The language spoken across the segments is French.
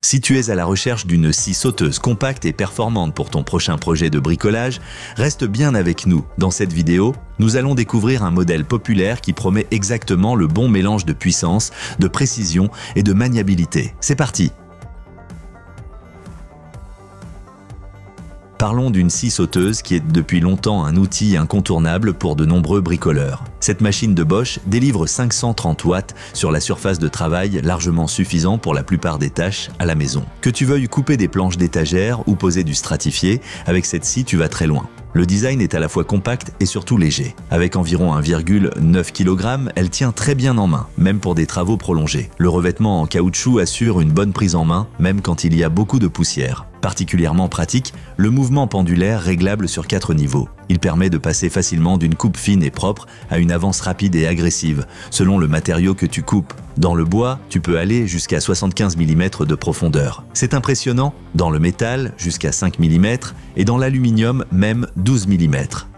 Si tu es à la recherche d'une scie sauteuse compacte et performante pour ton prochain projet de bricolage, reste bien avec nous. Dans cette vidéo, nous allons découvrir un modèle populaire qui promet exactement le bon mélange de puissance, de précision et de maniabilité. C'est parti! Parlons d'une scie sauteuse qui est depuis longtemps un outil incontournable pour de nombreux bricoleurs. Cette machine de Bosch délivre 530 watts sur la surface de travail, largement suffisant pour la plupart des tâches à la maison. Que tu veuilles couper des planches d'étagère ou poser du stratifié, avec cette scie tu vas très loin. Le design est à la fois compact et surtout léger. Avec environ 1,9 kg, elle tient très bien en main, même pour des travaux prolongés. Le revêtement en caoutchouc assure une bonne prise en main, même quand il y a beaucoup de poussière. Particulièrement pratique, le mouvement pendulaire réglable sur 4 niveaux. Il permet de passer facilement d'une coupe fine et propre à une avance rapide et agressive, selon le matériau que tu coupes. Dans le bois, tu peux aller jusqu'à 75 mm de profondeur. C'est impressionnant, dans le métal, jusqu'à 5 mm, et dans l'aluminium, même 12 mm.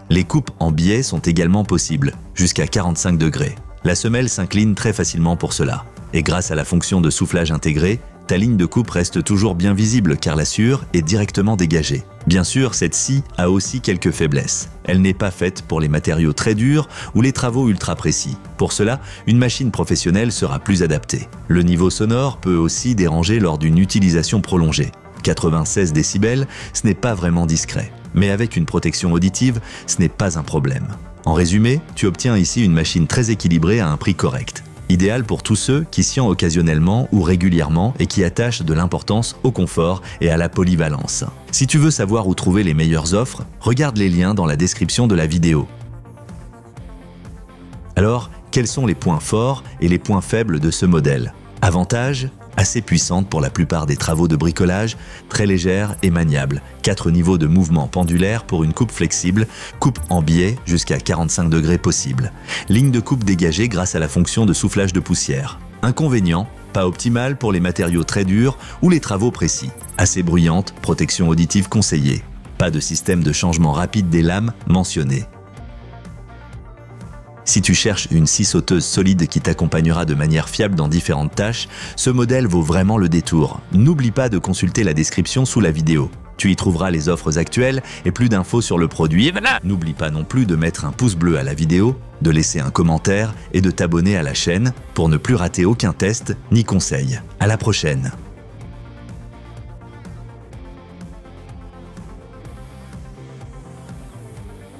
Les coupes en biais sont également possibles, jusqu'à 45 degrés. La semelle s'incline très facilement pour cela. Et grâce à la fonction de soufflage intégrée, ta ligne de coupe reste toujours bien visible car la sciure est directement dégagée. Bien sûr, cette scie a aussi quelques faiblesses. Elle n'est pas faite pour les matériaux très durs ou les travaux ultra précis. Pour cela, une machine professionnelle sera plus adaptée. Le niveau sonore peut aussi déranger lors d'une utilisation prolongée. 96 décibels, ce n'est pas vraiment discret. Mais avec une protection auditive, ce n'est pas un problème. En résumé, tu obtiens ici une machine très équilibrée à un prix correct. Idéal pour tous ceux qui scient occasionnellement ou régulièrement et qui attachent de l'importance au confort et à la polyvalence. Si tu veux savoir où trouver les meilleures offres, regarde les liens dans la description de la vidéo. Alors, quels sont les points forts et les points faibles de ce modèle? Avantages: assez puissante pour la plupart des travaux de bricolage, très légère et maniable. 4 niveaux de mouvement pendulaire pour une coupe flexible, coupe en biais jusqu'à 45 degrés possible. Ligne de coupe dégagée grâce à la fonction de soufflage de poussière. Inconvénient: pas optimal pour les matériaux très durs ou les travaux précis. Assez bruyante, protection auditive conseillée. Pas de système de changement rapide des lames mentionné. Si tu cherches une scie sauteuse solide qui t'accompagnera de manière fiable dans différentes tâches, ce modèle vaut vraiment le détour. N'oublie pas de consulter la description sous la vidéo. Tu y trouveras les offres actuelles et plus d'infos sur le produit. Et voilà! N'oublie pas non plus de mettre un pouce bleu à la vidéo, de laisser un commentaire et de t'abonner à la chaîne pour ne plus rater aucun test ni conseil. À la prochaine!